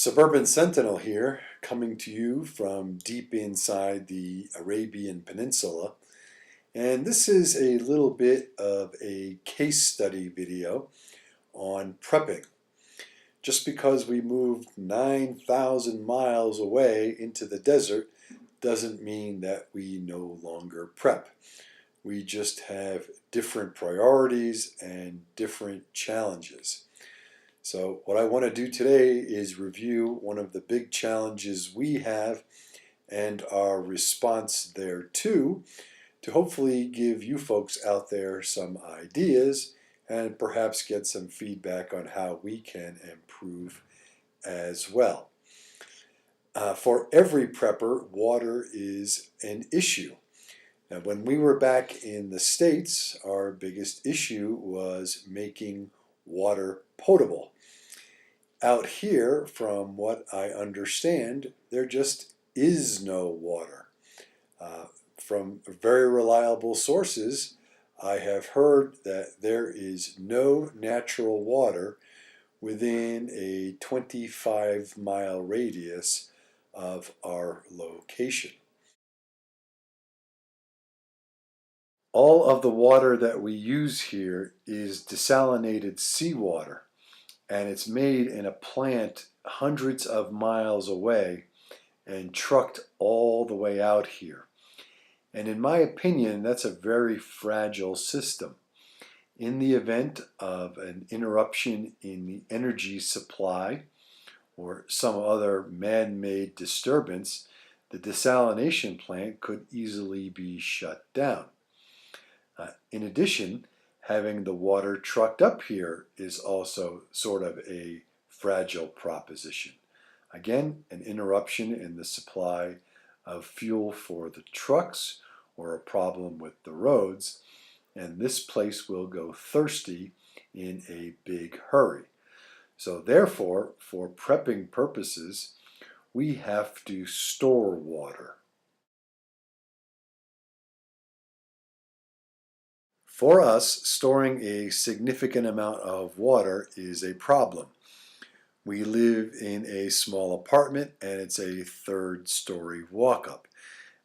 Suburban Sentinel here, coming to you from deep inside the Arabian Peninsula. And this is a little bit of a case study video on prepping. Just because we moved 9,000 miles away into the desert doesn't mean that we no longer prep. We just have different priorities and different challenges. So what I want to do today is review one of the big challenges we have and our response thereto, to hopefully give you folks out there some ideas and perhaps get some feedback on how we can improve as well. For every prepper, water is an issue. Now, when we were back in the States, our biggest issue was making water potable. Out here, from what I understand, there just is no water. From very reliable sources, I have heard that there is no natural water within a 25-mile radius of our location. All of the water that we use here is desalinated seawater, and it's made in a plant hundreds of miles away and trucked all the way out here. And in my opinion, that's a very fragile system. In the event of an interruption in the energy supply or some other man-made disturbance, the desalination plant could easily be shut down. In addition, having the water trucked up here is also sort of a fragile proposition. Again, an interruption in the supply of fuel for the trucks or a problem with the roads, and this place will go thirsty in a big hurry. So therefore, for prepping purposes, we have to store water. For us, storing a significant amount of water is a problem. We live in a small apartment and it's a third-story walk-up.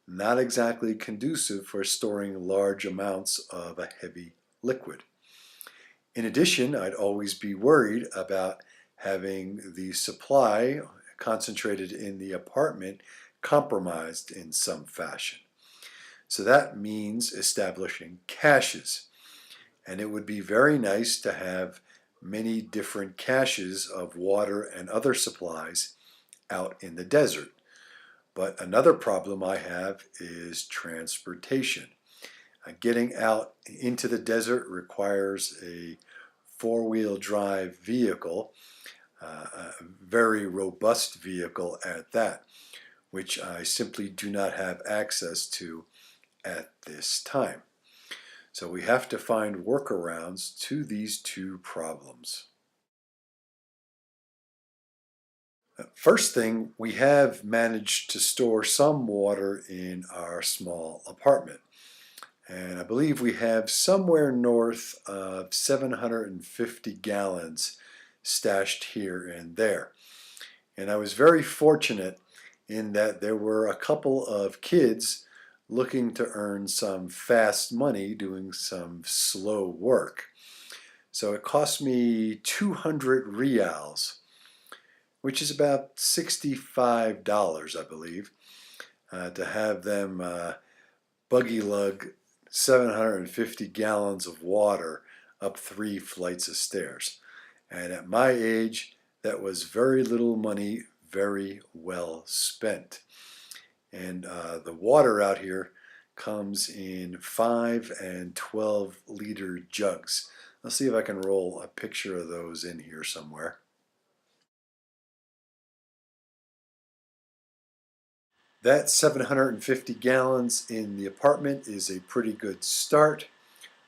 Not exactly conducive for storing large amounts of a heavy liquid. In addition, I'd always be worried about having the supply concentrated in the apartment compromised in some fashion. So that means establishing caches. And it would be very nice to have many different caches of water and other supplies out in the desert. But another problem I have is transportation. Getting out into the desert requires a four-wheel drive vehicle, a very robust vehicle at that, which I simply do not have access to at this time. So we have to find workarounds to these two problems. First thing, we have managed to store some water in our small apartment. And I believe we have somewhere north of 750 gallons stashed here and there. And I was very fortunate in that there were a couple of kids looking to earn some fast money doing some slow work. So it cost me 200 reals, which is about $65, I believe, to have them buggy lug 750 gallons of water up 3 flights of stairs. And at my age, that was very little money, very well spent. And the water out here comes in 5 and 12 liter jugs. Let's see if I can roll a picture of those in here somewhere. That 750 gallons in the apartment is a pretty good start,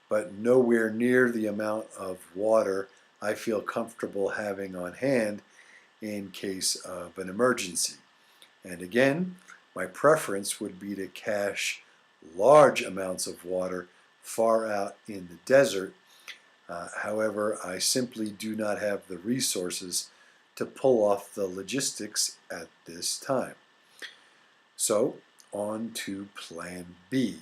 but nowhere near the amount of water I feel comfortable having on hand in case of an emergency. And again, my preference would be to cache large amounts of water far out in the desert. However, I simply do not have the resources to to pull off the logistics at this time. So, on to Plan B.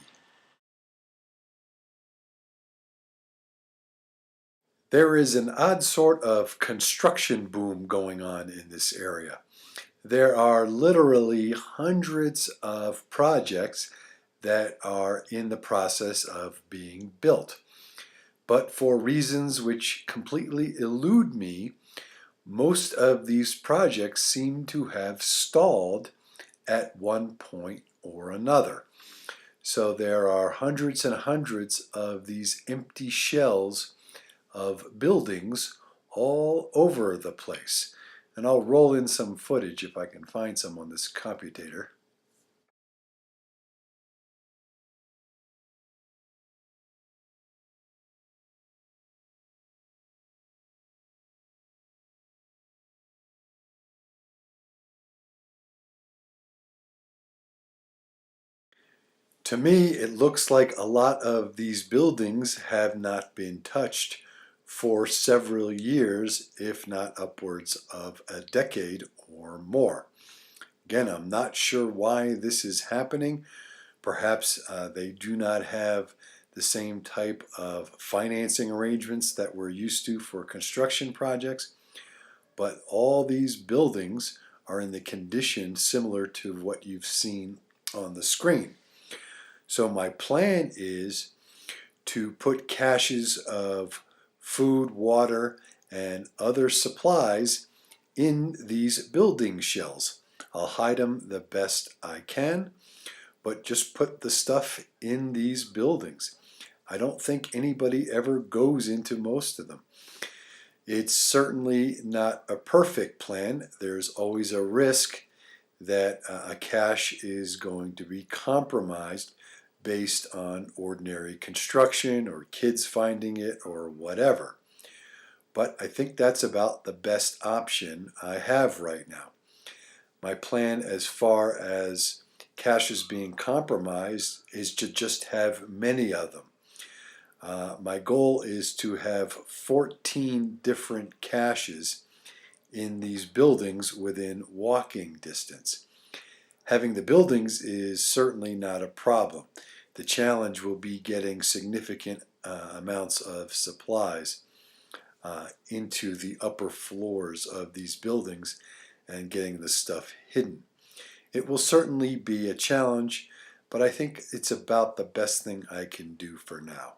There is an odd sort of construction boom going on in this area. There are literally hundreds of projects that are in the process of being built. But for reasons which completely elude me, most of these projects seem to have stalled at one point or another. So there are hundreds and hundreds of these empty shells of buildings all over the place. And I'll roll in some footage if I can find some on this computator. To me, it looks like a lot of these buildings have not been touched for several years, if not upwards of a decade or more. Again, I'm not sure why this is happening. Perhaps they do not have the same type of financing arrangements that we're used to for construction projects, but all these buildings are in the condition similar to what you've seen on the screen. So my plan is to put caches of food, water, and other supplies in these building shells. I'll hide them the best I can, but just put the stuff in these buildings. I don't think anybody ever goes into most of them. It's certainly not a perfect plan. There's always a risk that a cache is going to be compromised based on ordinary construction or kids finding it or whatever. But I think that's about the best option I have right now. My plan as far as caches being compromised is to just have many of them. My goal is to have 14 different caches in these buildings within walking distance. Having the buildings is certainly not a problem. The challenge will be getting significant amounts of supplies into the upper floors of these buildings and getting the stuff hidden. It will certainly be a challenge, but I think it's about the best thing I can do for now.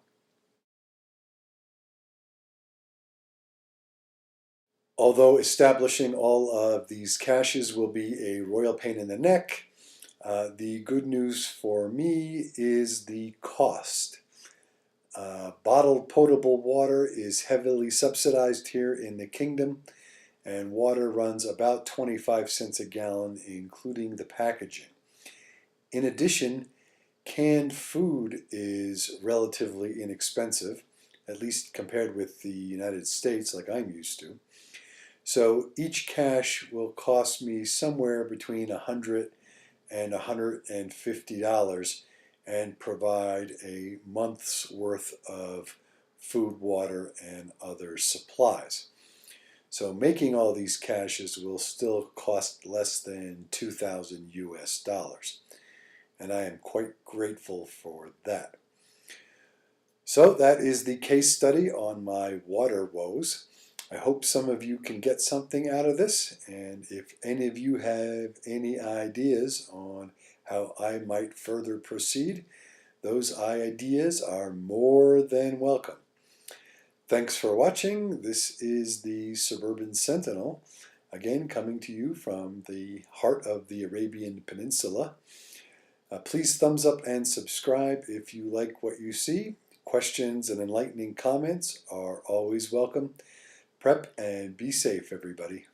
Although establishing all of these caches will be a royal pain in the neck, the good news for me is the cost. Bottled potable water is heavily subsidized here in the kingdom, and water runs about 25 cents a gallon, including the packaging. In addition, canned food is relatively inexpensive, at least compared with the United States like I'm used to. So each cache will cost me somewhere between $100 and $150 and provide a month's worth of food, water, and other supplies. So making all these caches will still cost less than 2,000 US dollars. And I am quite grateful for that. So that is the case study on my water woes. I hope some of you can get something out of this, and if any of you have any ideas on how I might further proceed, those ideas are more than welcome. Thanks for watching. This is the Suburban Sentinel, again coming to you from the heart of the Arabian Peninsula. Please thumbs up and subscribe if you like what you see. Questions and enlightening comments are always welcome. Prep and be safe, everybody.